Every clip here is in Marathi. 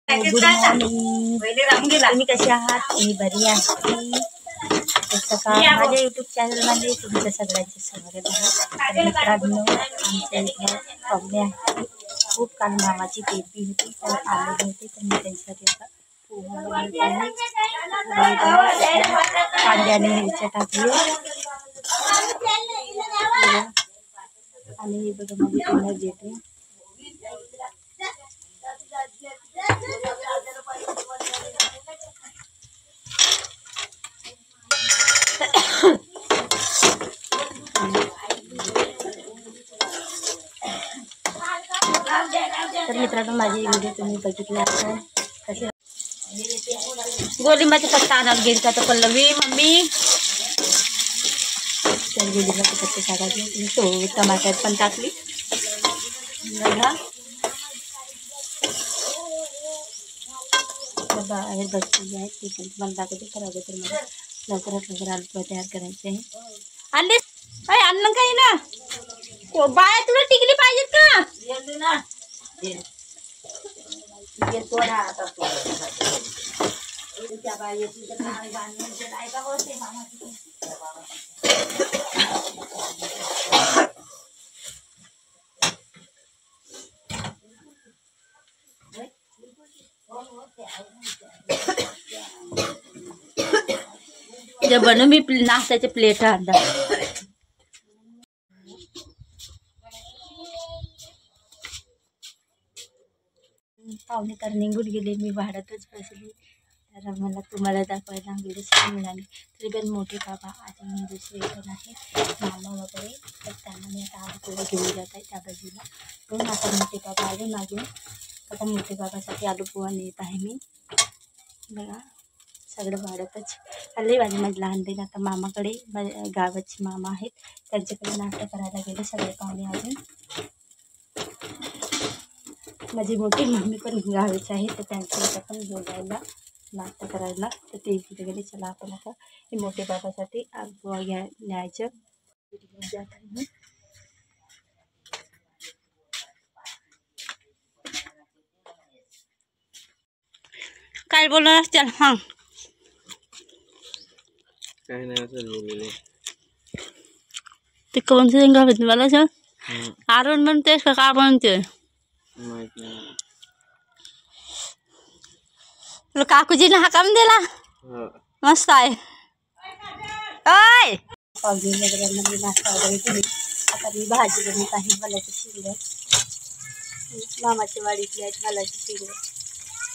गुड मॉर्निंग, तुम्ही कसे आहात? मी बरी आहे. सकाळ माझ्या यूट्यूब चॅनलमध्ये तुमचं सगळ्यांचं स्वागत आहे. तर मित्रांनो, आमच्या इथं पाहुणे आहेत. खूप काल मामाची पेरणी होती तर आलेले होते, तर मी त्यांच्यासाठी आता पोहा बनवत आहे. कांद्याने मिरच्या टाकली आणि हे बघा माझी एनर्जी येते. तर मित्रांनो, माझी व्हिडिओ तुम्ही बघितला असाल. कसे गोलिंबाचा पत्ता आणायला गेली का तर पल्लवी मम्मी, तर गोलिंबाचे पत्ते टाकायचे. तो टमाटर पण टाकली बघा. बाहेर बसलेली आहे ती पण तुम्हाला दाखवते. तर अगोदर मला लवकरात लवकर आलू तयार करायचे आहे. आणले अन्न काही ना बाय, तुला टिकली पाहिजेत का? जब बनू मी नाश्त्याचे प्लेट आणला. पाहुणे तर निघून गेले, मी भाड्यातच बसली. तर मला तुम्हाला दाखवायला व्हिडिओ मिळाली. तरी पण मोठे बाबा आणि दुसरे पण आहे मामा वगैरे, तर त्यांना मी आता आलू पोहा घेऊन जात आहे त्या बाजूला. पण आता मोठे बाबा आले मागे, आता मोठे बाबासाठी आलू पोहा नेत आहे मी. बघा सगळं भाड्यातच आले. माझी लहान बहीण आता मामाकडे, गावाचे मामा आहेत त्यांच्याकडे नाश्ता करायला गेले सगळे पाहुणे. अजून माझी मोठी मम्मी पण गावाची आहे, तर त्यांच्या पण बोलायला नाश्ता करायला, तर ते तिथे गेले. चला आपण आता हे मोठे बाबासाठी आलू न्यायचं जात आहे. काय बोलणार? चल हां काय नाही असं बोलले. ते कोणते गावात मला सांग. आरण म्हणतेस का काय म्हणते माहित नाही. तुला काकूजीने हाकाम दिला मस्त आहे. पावजी वगैरे नाश्ता वगैरे केली. आता मी भाजी बनवत आहे. मलाची शिंगं, मामाच्या वाडीतली आहेत मलाची शिंगं.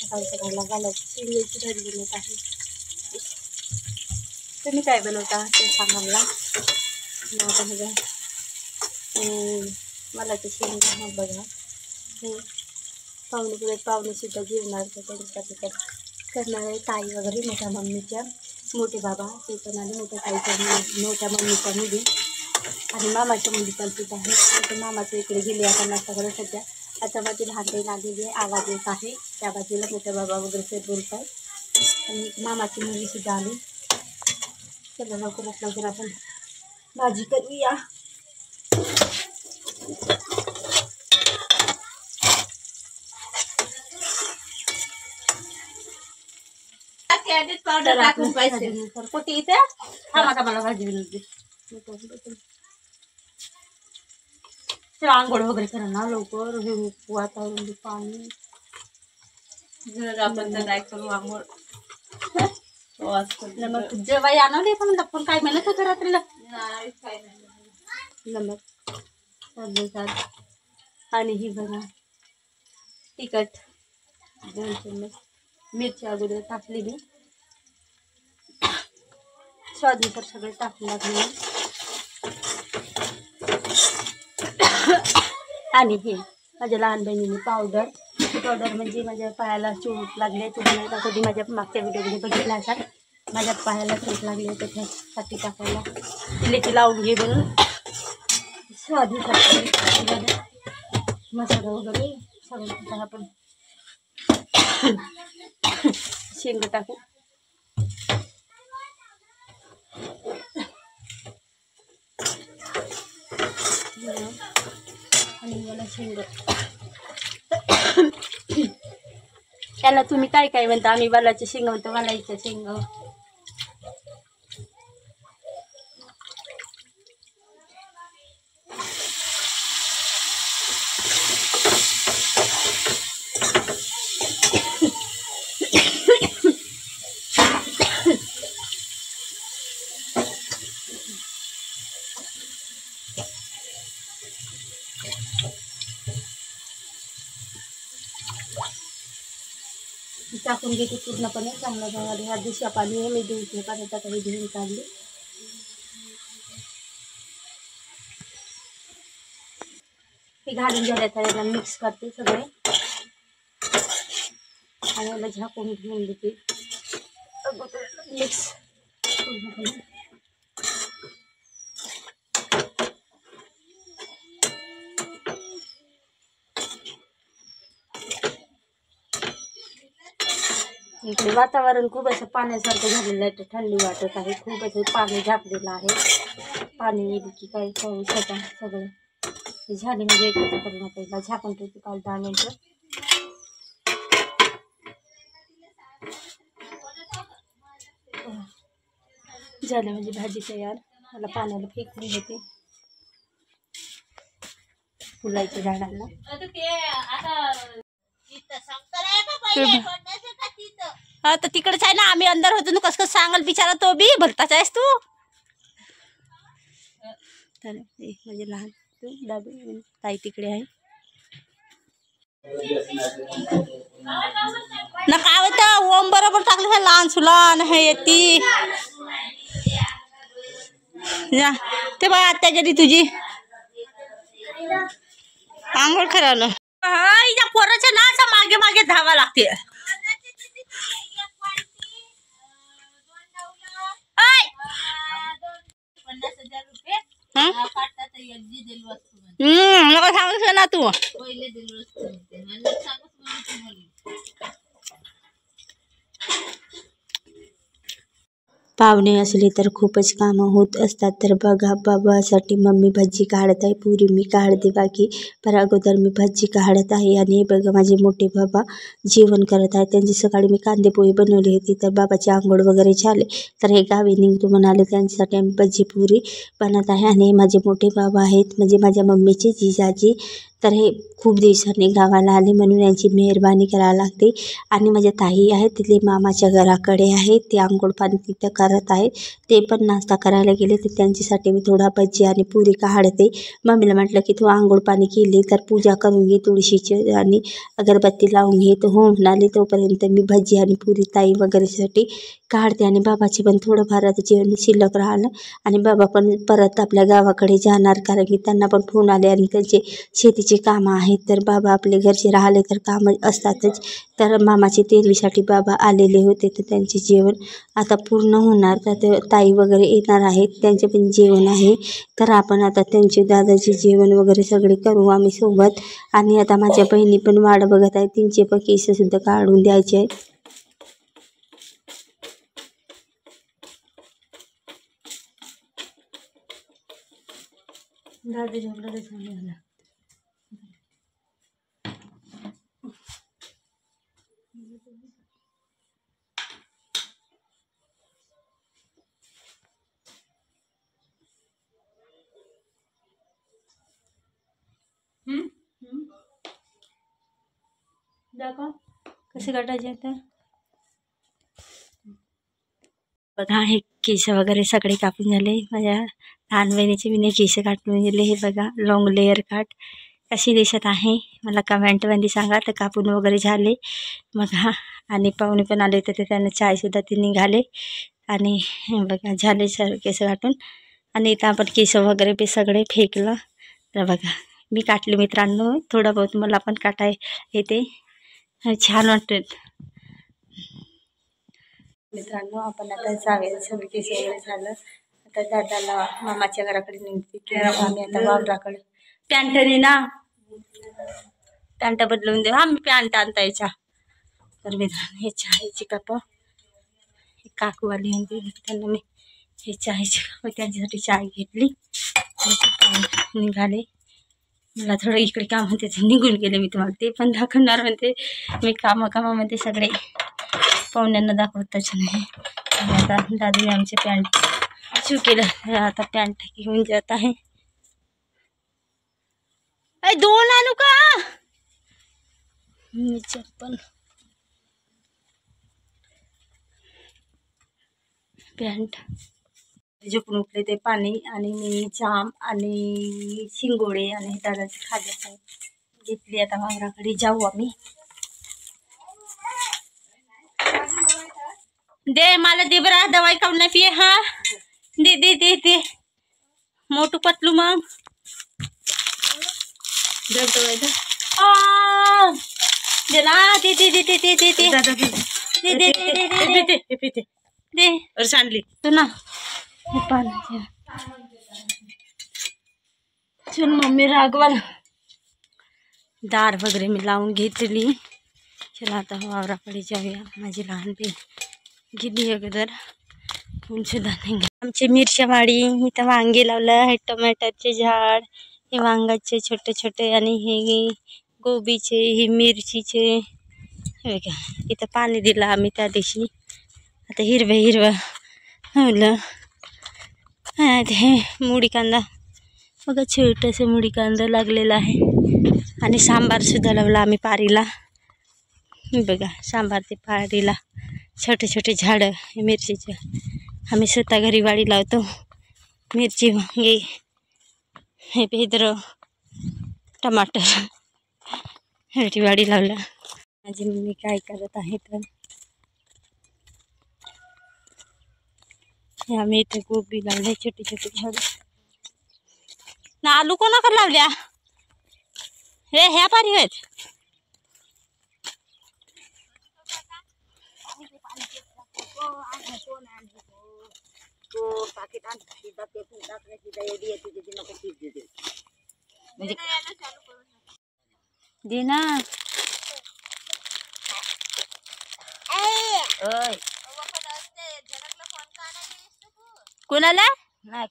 सकाळला मलाची शिंगाची भाजी बनवत आहे. तुम्ही काय बनवता ते सांगा मला. मलाची शिंगं मग बघा पाहुणेसुद्धा जेवणार, तर त्यांच्यासाठी करणार आहे. ताई वगैरे मोठ्या मम्मीच्या, मोठे बाबा ते पण आले, मोठ्या ताईच्या मोठ्या मम्मीच्या मुली आणि मामाच्या मुली पण तिथं आहे. तर मामाच्या इकडे गेले आता नाश्ताकडे सध्या. आता माझी लहान बहीण आलेली आहे, आवाज येत आहे त्या बाजूला. मोठ्या बाबा वगैरे ते बोलत आहेत आणि मामाची मुलीसुद्धा आली. चला लवकरात लवकर आपण भाजी करूया. पावडर टाकून पाहिजे कोटी इथे थांबा मला भाजी बनवते. आंघोळ वगैरे करा ना लवकर. हे वातावरण पाणी आपण तर काय करू आंघोळ. नमक जेव्हा आणवले का म्हणतात पण काय म्हणत होतं रात्रीला नमक आणि ही बघा तिखट 2 चम्मच. मिरची अगोदर टाकली मी, स्वादनुसार सगळे टाकून लागले. आणि हे माझ्या लहान बहिणीने पावडर म्हणजे माझ्या पायाला चोट लागले. तुम्ही कधी माझ्या मागच्या व्हिडिओमध्ये बघितला असाल. माझ्या पायाला चोट लागली तर त्यासाठी टाकायला लेकी लावून घे म्हणून स्वादनुसार मसाला वगैरे सगळं आपण शेंग टाकू. आणि मला शेंग त्याला तुम्ही काय काय म्हणता? आम्ही वालाचे शेंग म्हणतो, वालायचं शेंग. टाकून घेते पूर्णपणे चांगला चांगला. ह्या दिवशी पाणी आहे, मी धुवते पाण्यात आता धुवून काढले. हे घालून झाल्या त्याला मिक्स करते सगळे आणि याला झाकून घेऊन देते मिक्स पूर्णपणे. इकडे वातावरण खूप असं पाण्यासारखं झालेलं आहे, थंडी वाटत आहे. खूप असं पाणी झाकलेलं आहे. पाणी येईल की काय पाऊस होता सगळं हे झाले म्हणजे एकत्र करून पहिला झाकून ठेवते 5-10 मिनटं. झालं म्हणजे भाजी तयार. मला पाण्याला फेकून घेते फुलाच्या झाडांना. हा तर तिकडेच आहे ना, आम्ही अंदर होतो ना. कसं सांगाल बिचारा तो बी भलताच आहेस तू. तर म्हणजे लहान तू दादू ताई तिकडे आहे ना. काय होतं ओम बरोबर टाकलं हे लहान सुलान हे येती ते बाय आत्या गेली तुझी आंघोळ करायला. या पोराच्या ना असं मागे मागे धावा लागते. मला सांगितलं ना तू. पाहुणे असले तर खूपच कामं होत असतात. तर बघा बाबासाठी मम्मी भजी काढत आहे, पुरी मी काढते बाकी. पर अगोदर मी भजी काढत आहे. आणि बघा माझे मोठे बाबा जेवण करत आहेत. त्यांची सकाळी मी कांदे पोहे बनवली होती. तर बाबाची आंघोळ वगैरे झाले तर हे गावी निघतो म्हणाले, त्यांच्यासाठी आम्ही भजी पुरी बनत आहे. आणि माझे मोठे बाबा आहेत म्हणजे माझ्या मम्मीचे जिजाजी. तर हे खूप दिवसांनी गावाला आले म्हणून यांची मेहरबानी करावी लागते. आणि माझ्या ताई आहेत तिथले मामाच्या घराकडे आहेत, ते आंघोळ पाणी तिथं करत आहेत. ते पण नाश्ता करायला गेले तर त्यांच्यासाठी मी थोडा भजी आणि पुरी काढते. मम्मीला म्हटलं की तू आंघोळ पाणी केली तर पूजा करून घे तुळशीची आणि अगरबत्ती लावून घे. तर हो म्हणाले. तोपर्यंत मी भजी आणि पुरी ताई वगैरेसाठी काढते. आणि बाबाचे पण थोडंफार आता जेवण शिल्लक राहिलं. आणि बाबा पण परत आपल्या गावाकडे जाणार कारण की त्यांना पण फोन आले आणि त्यांचे शेतीचे कामं आहेत. तर बाबा आपले घरचे राहिले तर कामं असतातच. तर मामाचे तेरवीसाठी बाबा आलेले होते तर त्यांचे जेवण आता पूर्ण होणार. तर ते ताई वगैरे येणार आहेत, त्यांचे पण जेवण आहे. तर आपण आता त्यांचे दादाचे जेवण वगैरे सगळे करू आम्ही सोबत. आणि आता माझ्या बहिणी पण वाट बघत आहेत, त्यांचे पण केससुद्धा काढून द्यायचे आहेत. दादा झोपला झालं. दाखव कसे काटायचे आता. बघा हे केस वगैरे सगळे कापून झाले. माझ्या लहान बहिणीचे मी केस कापून गेले. हे बघा लॉंग लेअर कट कशी दिसत आहे मला कमेंटमध्ये सांगा. तर कापून वगैरे झाले बघा. आणि पाहुणे पण आले तर ते त्यांना चायसुद्धा ते निघाले. आणि हे बघा झाले सर केस काटून. आणि इथं आपण केस वगैरे ते सगळे फेकलं. तर बघा मी काटले मित्रांनो, थोडं बहुत मला पण काटाय येते, छान वाटते मित्रांनो. आपण आता जाऊया, सगळे केस वगैरे झालं. आता दादाला मामाच्या घराकडे निघते किंवा आम्ही आता वावराकडे. पॅन्टने ना पॅन्ट बदलून देऊ. हा मी पॅन्ट आणता याच्या. तर मित्रांनो हे चहाची कप काकूवाली होती, त्यांना मी हे चहाची कप त्यांच्यासाठी चाय घेतली. निघाले मला थोडं इकडे काम होते ते निघून गेले. मी तुम्हाला ते पण दाखवणार म्हणते. मी कामामध्ये सगळे पाहुण्यांना दाखवतच नाही. आणि आता दादूने आमचे पॅन्ट शिव केलं. आता पॅन्ट घेऊन जात आहे. दोन आणू का मी चप्पल पॅन्ट झोपून उठले ते पाणी आणि मी जाम आणि शिंगोडे आणि दादाचे खाद्य घेतली. आता वावराकडे जाऊ आम्ही. दे मला दे बरा दवाई खाऊन नाही पिये. हा दे दे दे दे मोठू पतलू मग दे ना दे दे दे दे दे दे दे दे दे दे दे दे और सांडली तो ना चल मम्मी रागवाल. दार वगैरे मी लावून घेतली. चला आता वावराकडे जाऊया. माझी लहान बहीण गेली अगोदर फुल सुद्धा नाही. आमची मिरच्या वाडी इथं वांगे लावलं आहे. टमाटरचे झाड हे वांगाचे छोटे छोटे आणि हे गोबीचे हे मिरचीचे हे का. इथं पाणी दिलं आम्ही त्या दिवशी. आता हिरवं हिरवं लावलं. हे मुडी कांदा बघा छोटंसं मुडी कांदा लागलेला आहे. आणि सांबार सुद्धा लावला आम्ही पारीला. बघा सांबार ते पारीला छोटे छोटे झाडं हे मिरचीचे. आम्ही स्वतः घरी वाडी लावतो. मिरची वांगे हे बेद्र टमाटर ह्याची वाडी लावला. माझी मम्मी काय करत आहे तर आम्ही इथे गोबी लावले छोटे छोटे झाड ना. आलू कोणाकडे लावल्या हे ह्या पारी आहेत. दे ना कोणाला नाही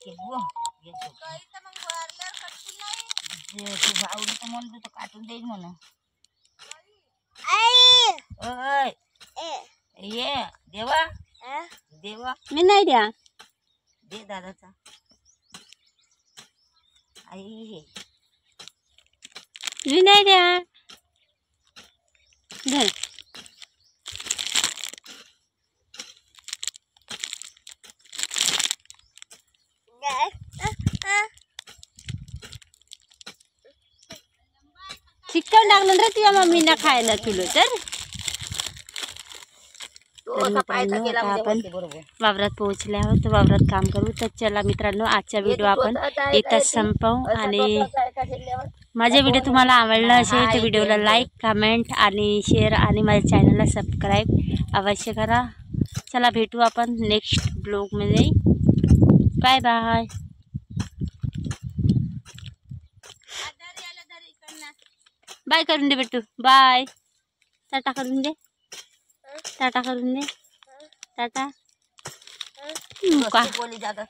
काटून देईल म्हणून. ये देवा देवा मी नाही द्या दे दादाचा आई हे मी नाही द्या धर. चिकन टाकलं रे तुझ्या मम्मीला खायला तुला तर. आपण वावरात पोहोचले आहोत. वावरात काम करू. तर चला मित्रांनो आजचा व्हिडिओ आपण इथंच संपवू. आणि माझा व्हिडिओ तुम्हाला आवडला असेल तर व्हिडिओला लाईक कमेंट आणि शेअर आणि माझ्या चॅनलला सबस्क्राईब अवश्य करा. चला भेटू आपण नेक्स्ट ब्लॉगमध्ये. Bye bye. बाय करून दे बेटू. बाय टाटा करून दे. टाटा करून दे. टाटा. बोली जागा